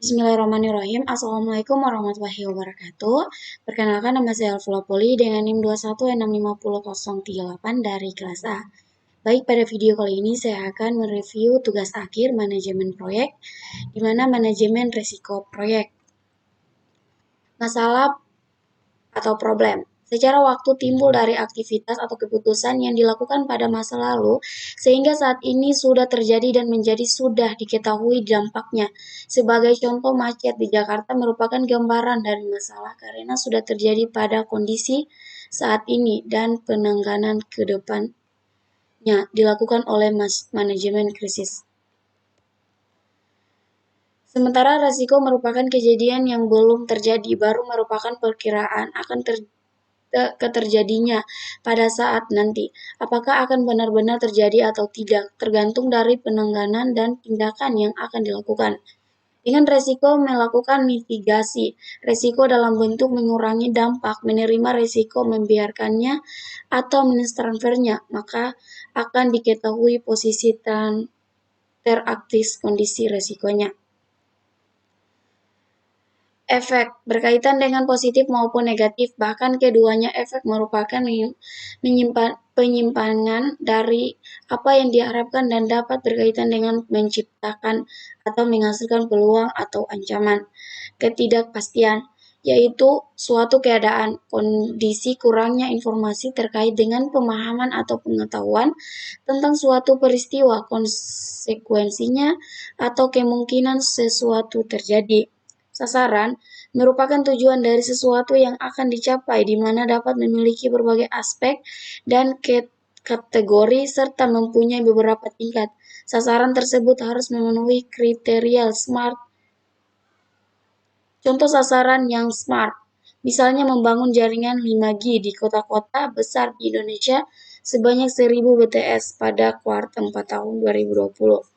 Bismillahirrahmanirrahim. Assalamualaikum warahmatullahi wabarakatuh. Perkenalkan, nama saya Alfula Poli dengan NIM 2165038 dari kelas A. Baik, pada video kali ini saya akan mereview tugas akhir manajemen proyek, di mana manajemen risiko proyek. Masalah atau problem. Secara waktu timbul dari aktivitas atau keputusan yang dilakukan pada masa lalu, sehingga saat ini sudah terjadi dan menjadi sudah diketahui dampaknya. Sebagai contoh, macet di Jakarta merupakan gambaran dari masalah karena sudah terjadi pada kondisi saat ini dan penanganan ke depannya dilakukan oleh manajemen krisis. Sementara risiko merupakan kejadian yang belum terjadi, baru merupakan perkiraan akan keterjadinya pada saat nanti. Apakah akan benar-benar terjadi atau tidak, tergantung dari penanganan dan tindakan yang akan dilakukan. Dengan resiko melakukan mitigasi, resiko dalam bentuk mengurangi dampak, menerima resiko membiarkannya, atau mentransfernya, maka akan diketahui posisi teraktif kondisi resikonya. Efek berkaitan dengan positif maupun negatif, bahkan keduanya efek merupakan penyimpangan dari apa yang diharapkan dan dapat berkaitan dengan menciptakan atau menghasilkan peluang atau ancaman. Ketidakpastian, yaitu suatu keadaan, kondisi kurangnya informasi terkait dengan pemahaman atau pengetahuan tentang suatu peristiwa, konsekuensinya, atau kemungkinan sesuatu terjadi. Sasaran merupakan tujuan dari sesuatu yang akan dicapai, di mana dapat memiliki berbagai aspek dan kategori serta mempunyai beberapa tingkat. Sasaran tersebut harus memenuhi kriteria SMART. Contoh sasaran yang SMART, misalnya membangun jaringan 5G di kota-kota besar di Indonesia sebanyak 1000 BTS pada kuartal 4 tahun 2020.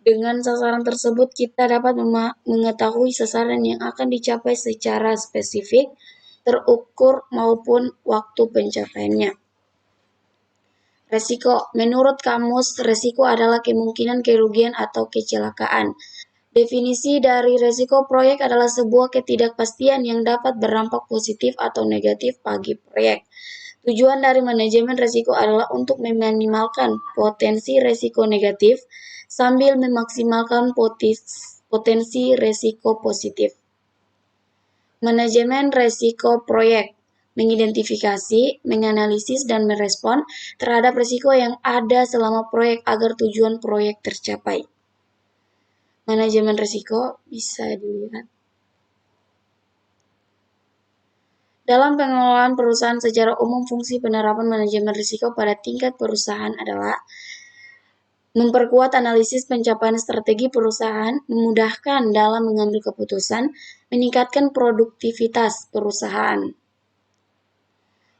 Dengan sasaran tersebut, kita dapat mengetahui sasaran yang akan dicapai secara spesifik, terukur, maupun waktu pencapaiannya. Resiko. Menurut kamus, resiko adalah kemungkinan kerugian atau kecelakaan. Definisi dari resiko proyek adalah sebuah ketidakpastian yang dapat berdampak positif atau negatif bagi proyek. Tujuan dari manajemen risiko adalah untuk meminimalkan potensi risiko negatif sambil memaksimalkan potensi risiko positif. Manajemen risiko proyek mengidentifikasi, menganalisis, dan merespon terhadap risiko yang ada selama proyek agar tujuan proyek tercapai. Manajemen risiko bisa dilihat dalam pengelolaan perusahaan. Secara umum, fungsi penerapan manajemen risiko pada tingkat perusahaan adalah memperkuat analisis pencapaian strategi perusahaan, memudahkan dalam mengambil keputusan, meningkatkan produktivitas perusahaan.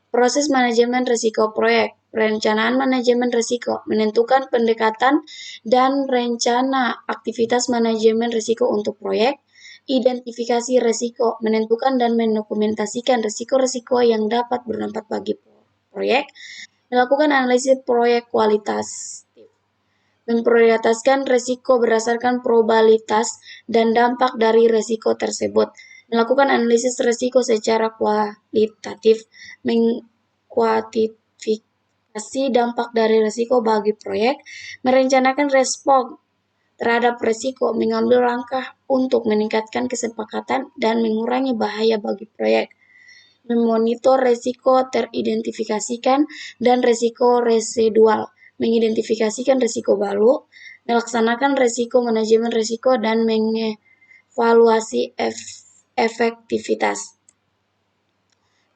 Proses manajemen risiko proyek. Perencanaan manajemen risiko menentukan pendekatan dan rencana aktivitas manajemen risiko untuk proyek. Identifikasi risiko, menentukan dan mendokumentasikan risiko-risiko yang dapat berdampak bagi proyek. Melakukan analisis proyek kualitas. Memprioritaskan risiko berdasarkan probabilitas dan dampak dari risiko tersebut. Melakukan analisis risiko secara kualitatif. Mengkuantifikasi dampak dari risiko bagi proyek. Merencanakan respon terhadap risiko, mengambil langkah untuk meningkatkan kesepakatan dan mengurangi bahaya bagi proyek. Memonitor risiko teridentifikasikan dan risiko residual. Mengidentifikasikan risiko baru, melaksanakan risiko manajemen risiko, dan mengevaluasi efektivitas.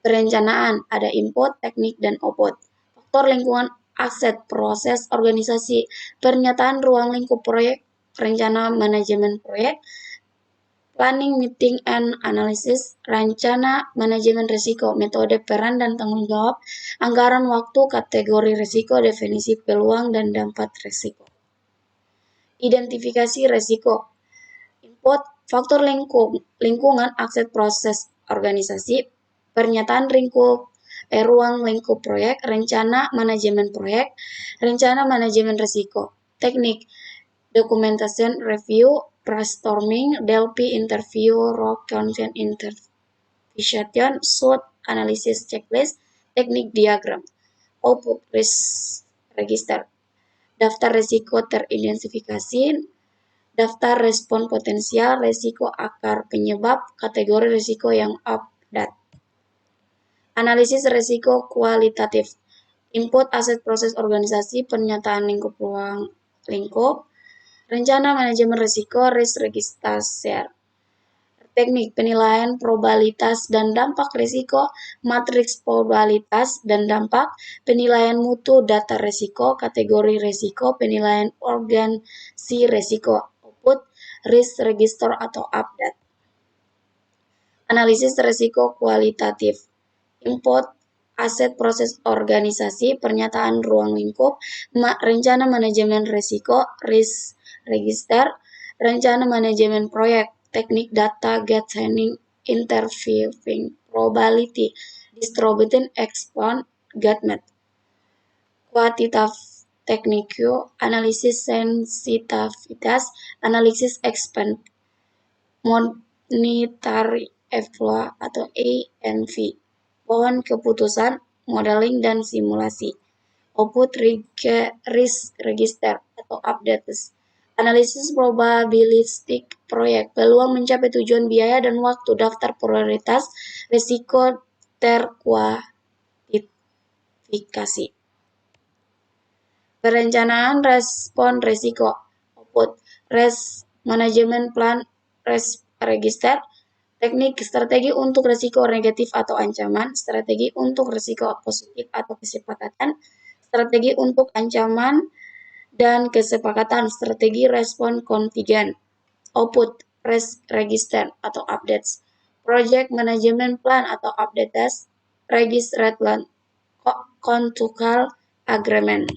Perencanaan, ada input, teknik, dan output. Faktor lingkungan, aset, proses, organisasi, pernyataan ruang lingkup proyek, rencana manajemen proyek, planning, meeting, and analysis, rencana manajemen risiko, metode peran dan tanggung jawab, anggaran waktu, kategori risiko, definisi peluang dan dampak risiko. Identifikasi risiko. Input, faktor lingkungan, aset, proses, organisasi, pernyataan ruang lingkup proyek, rencana manajemen proyek, rencana manajemen risiko. Teknik, documentation review, brainstorming, Delphi interview, rock content interpretation, SWOT analysis checklist, teknik diagram, output risk register, daftar risiko teridentifikasi, daftar respon potensial, risiko akar penyebab, kategori risiko yang update. Analisis risiko kualitatif, input aset proses organisasi, pernyataan lingkup ruang lingkup, rencana manajemen risiko, risk register, teknik penilaian probabilitas dan dampak risiko, matriks probabilitas dan dampak, penilaian mutu data risiko, kategori risiko, penilaian urgensi risiko, output risk register atau update. Analisis risiko kualitatif, input aset proses organisasi, pernyataan ruang lingkup, rencana manajemen risiko, risk register, rencana manajemen proyek, teknik data gathering, interviewing, probability, distributed exponent, GATMAT. Kuantitatif teknik, analisis sensitivitas, analisis expand, monetary value atau ANV, pohon keputusan, modeling dan simulasi, output risk register atau updates, analisis probabilistik proyek, peluang mencapai tujuan, biaya dan waktu, daftar prioritas, risiko terkuantifikasi. Perencanaan respon risiko, output risk management plan, risk register, teknik strategi untuk risiko negatif atau ancaman, strategi untuk risiko positif atau kesepakatan, strategi untuk ancaman dan kesepakatan, strategi respon kontingen, output risk register atau updates, project management plan atau updates, register plan, contractual agreement.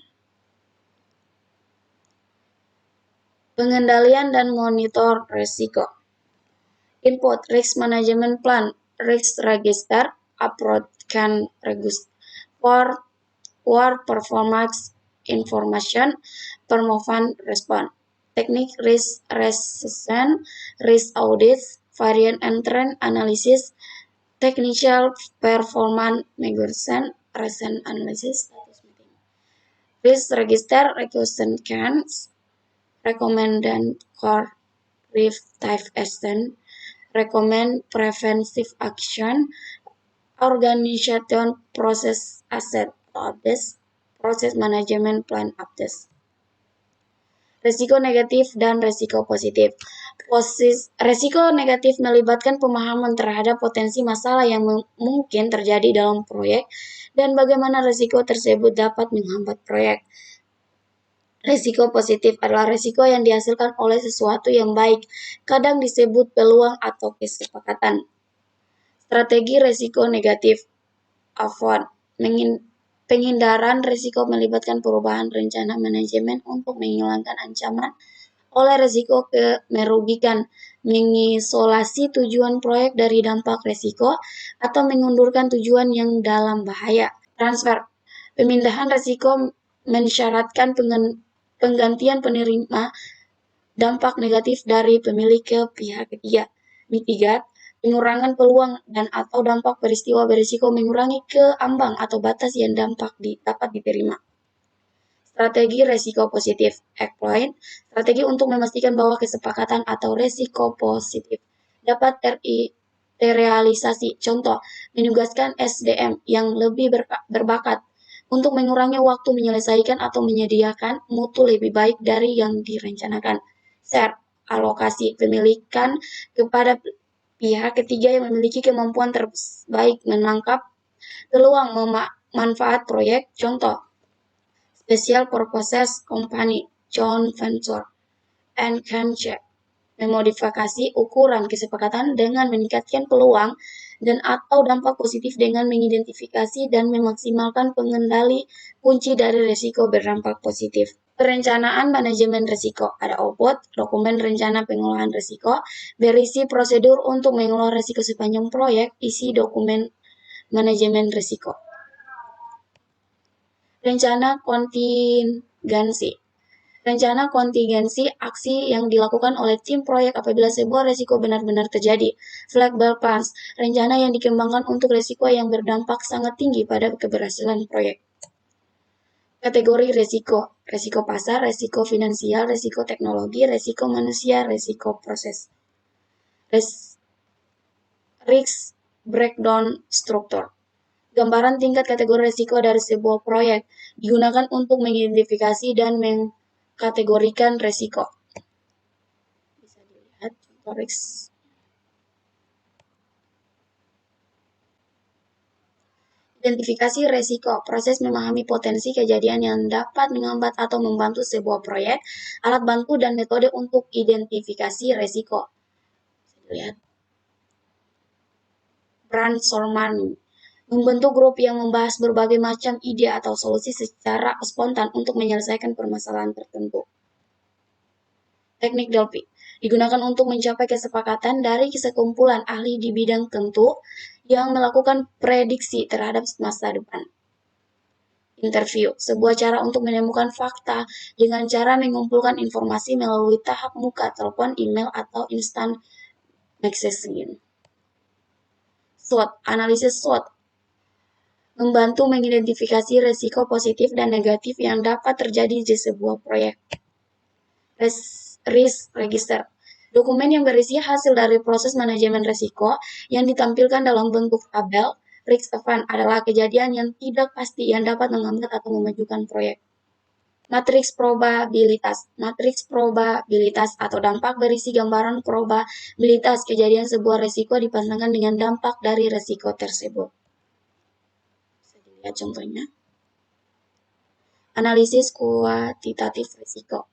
Pengendalian dan monitor risiko. Input risk management plan, risk register, approach can register for performance information, performance response, teknik risk assessment, risk audits, variant and trend analysis, technical performance measurement, recent analysis, risk register reconnaissance, recommended corrective action, recommend preventive action, organization process asset updates, proses manajemen plan updates. Risiko negatif dan risiko positif. Risiko negatif melibatkan pemahaman terhadap potensi masalah yang mungkin terjadi dalam proyek dan bagaimana risiko tersebut dapat menghambat proyek. Risiko positif adalah risiko yang dihasilkan oleh sesuatu yang baik, kadang disebut peluang atau kesepakatan. Strategi risiko negatif, avoid, penghindaran risiko melibatkan perubahan rencana manajemen untuk menghilangkan ancaman oleh risiko merugikan, mengisolasi tujuan proyek dari dampak risiko, atau mengundurkan tujuan yang dalam bahaya. Transfer, pemindahan risiko mensyaratkan penggantian penerima dampak negatif dari pemilik ke pihak ketiga. Mitigat, pengurangan peluang dan atau dampak peristiwa berisiko mengurangi ke ambang atau batas yang dapat diterima. Strategi risiko positif, exploit, strategi untuk memastikan bahwa kesepakatan atau risiko positif dapat terrealisasi. Contoh, menugaskan SDM yang lebih berbakat untuk mengurangi waktu menyelesaikan atau menyediakan mutu lebih baik dari yang direncanakan. Share, alokasi, pemilikan kepada pihak ketiga yang memiliki kemampuan terbaik menangkap peluang manfaat proyek. Contoh, special purposes company, joint venture, and handshake, memodifikasi ukuran kesepakatan dengan meningkatkan peluang dan atau dampak positif dengan mengidentifikasi dan memaksimalkan pengendali kunci dari risiko berdampak positif. Perencanaan manajemen risiko, ada output, dokumen rencana pengelolaan risiko, berisi prosedur untuk mengelola risiko sepanjang proyek, isi dokumen manajemen risiko. Rencana kontingensi, Rencana kontingensi aksi yang dilakukan oleh tim proyek apabila sebuah resiko benar-benar terjadi. Flexible plans, rencana yang dikembangkan untuk resiko yang berdampak sangat tinggi pada keberhasilan proyek. Kategori resiko, resiko pasar, resiko finansial, resiko teknologi, resiko manusia, resiko proses. Risk breakdown struktur. Gambaran tingkat kategori risiko dari sebuah proyek digunakan untuk mengidentifikasi dan mengkategorikan risiko. Bisa dilihat contoh risk. Identifikasi risiko, proses memahami potensi kejadian yang dapat menghambat atau membantu sebuah proyek, alat bantu dan metode untuk identifikasi risiko. Bisa dilihat. Brainstorming, membentuk grup yang membahas berbagai macam ide atau solusi secara spontan untuk menyelesaikan permasalahan tertentu. Teknik Delphi digunakan untuk mencapai kesepakatan dari sekumpulan ahli di bidang tentu yang melakukan prediksi terhadap masa depan. Interview, sebuah cara untuk menemukan fakta dengan cara mengumpulkan informasi melalui tahap muka, telepon, email, atau instant messaging. SWOT, analisis SWOT, membantu mengidentifikasi risiko positif dan negatif yang dapat terjadi di sebuah proyek. Risk Register, dokumen yang berisi hasil dari proses manajemen risiko yang ditampilkan dalam bentuk tabel. Risk event adalah kejadian yang tidak pasti yang dapat menghambat atau memajukan proyek. Matriks probabilitas. Matriks probabilitas atau dampak berisi gambaran probabilitas kejadian sebuah risiko dipasangkan dengan dampak dari risiko tersebut. Bisa dilihat contohnya. Analisis kuantitatif risiko.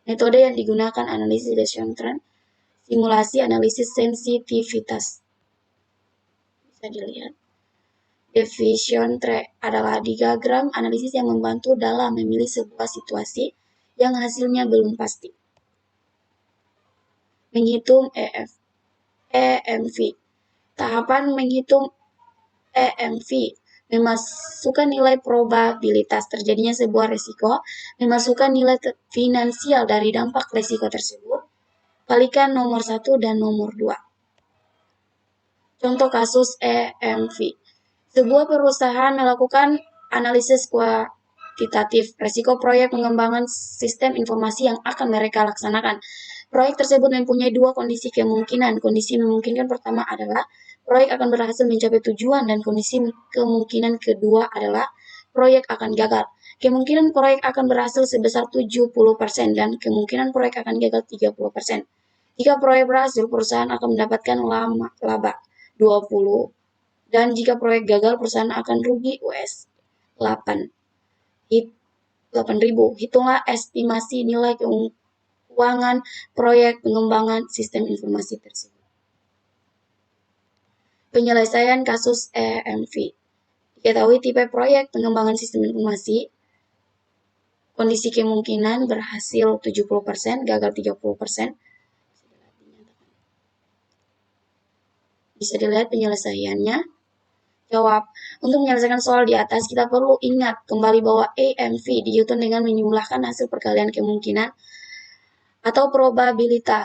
Metode yang digunakan analisis Bayesian trend, simulasi analisis sensitivitas. Bisa dilihat. Bayesian trend adalah diagram analisis yang membantu dalam memilih sebuah situasi yang hasilnya belum pasti. Menghitung EMV. Tahapan menghitung EMV memasukkan nilai probabilitas terjadinya sebuah risiko, memasukkan nilai finansial dari dampak risiko tersebut, kalikan nomor 1 dan nomor 2. Contoh kasus EMV. Sebuah perusahaan melakukan analisis kuantitatif risiko proyek pengembangan sistem informasi yang akan mereka laksanakan. Proyek tersebut mempunyai dua kondisi kemungkinan. Kondisi memungkinkan pertama adalah proyek akan berhasil mencapai tujuan dan kondisi kemungkinan kedua adalah proyek akan gagal. Kemungkinan proyek akan berhasil sebesar 70% dan kemungkinan proyek akan gagal 30%. Jika proyek berhasil, perusahaan akan mendapatkan laba 20 dan jika proyek gagal, perusahaan akan rugi US 8.000. Hitunglah estimasi nilai keuangan proyek pengembangan sistem informasi tersebut. Penyelesaian kasus EMV. Diketahui tipe proyek pengembangan sistem informasi, kondisi kemungkinan berhasil 70%, gagal 30%. Bisa dilihat penyelesaiannya. Jawab, untuk menyelesaikan soal di atas, kita perlu ingat kembali bahwa EMV dihitung dengan menjumlahkan hasil perkalian kemungkinan atau probability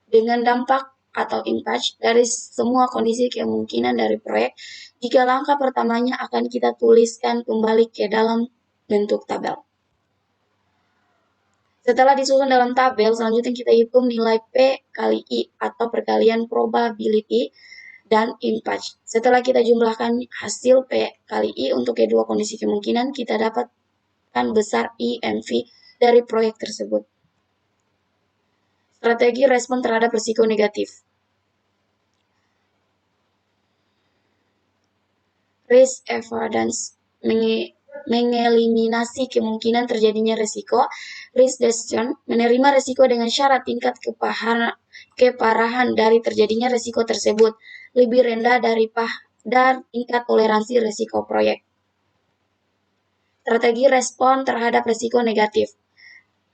dengan dampak atau impact dari semua kondisi kemungkinan dari proyek. Jika langkah pertamanya akan kita tuliskan kembali ke dalam bentuk tabel. Setelah disusun dalam tabel, selanjutnya kita hitung nilai P kali I atau perkalian probability dan impact. Setelah kita jumlahkan hasil P kali I untuk kedua kondisi kemungkinan, kita dapatkan besar IMV dari proyek tersebut. Strategi respon terhadap risiko negatif. Risk avoidance, mengeliminasi kemungkinan terjadinya risiko. Risk decision, menerima risiko dengan syarat tingkat keparahan dari terjadinya risiko tersebut lebih rendah dari tingkat toleransi risiko proyek. Strategi respon terhadap risiko negatif.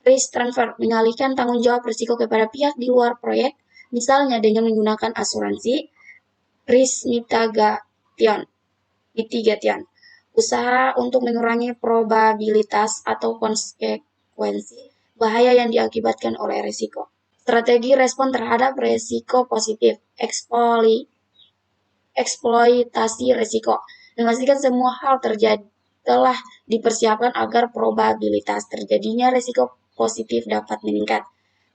Risk transfer, mengalihkan tanggung jawab risiko kepada pihak di luar proyek, misalnya dengan menggunakan asuransi. Risk mitigation, Usaha untuk mengurangi probabilitas atau konsekuensi bahaya yang diakibatkan oleh risiko. Strategi respon terhadap risiko positif, eksploitasi risiko, memastikan semua hal telah dipersiapkan agar probabilitas terjadinya risiko positif dapat meningkat.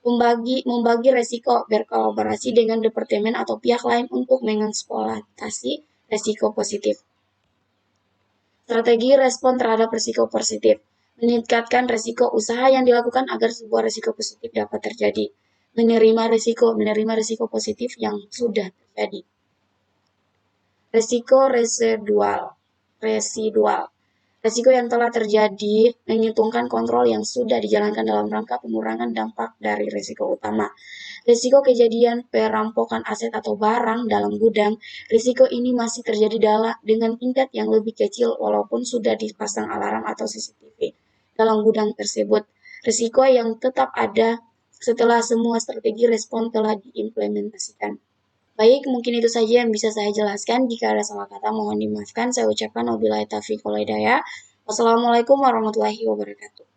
Membagi risiko, berkolaborasi dengan departemen atau pihak lain untuk mengeksploitasi risiko positif. Strategi respon terhadap risiko positif. Meningkatkan risiko usaha yang dilakukan agar sebuah risiko positif dapat terjadi. Menerima risiko positif yang sudah terjadi. Risiko residual. Risiko yang telah terjadi menghitungkan kontrol yang sudah dijalankan dalam rangka pengurangan dampak dari risiko utama. Risiko kejadian perampokan aset atau barang dalam gudang, risiko ini masih terjadi dengan tingkat yang lebih kecil walaupun sudah dipasang alarm atau CCTV dalam gudang tersebut. Risiko yang tetap ada setelah semua strategi respon telah diimplementasikan. Baik, mungkin itu saja yang bisa saya jelaskan. Jika ada salah kata, mohon dimaafkan. Saya ucapkan wabillahi taufiq wal hidayah. Wassalamualaikum warahmatullahi wabarakatuh.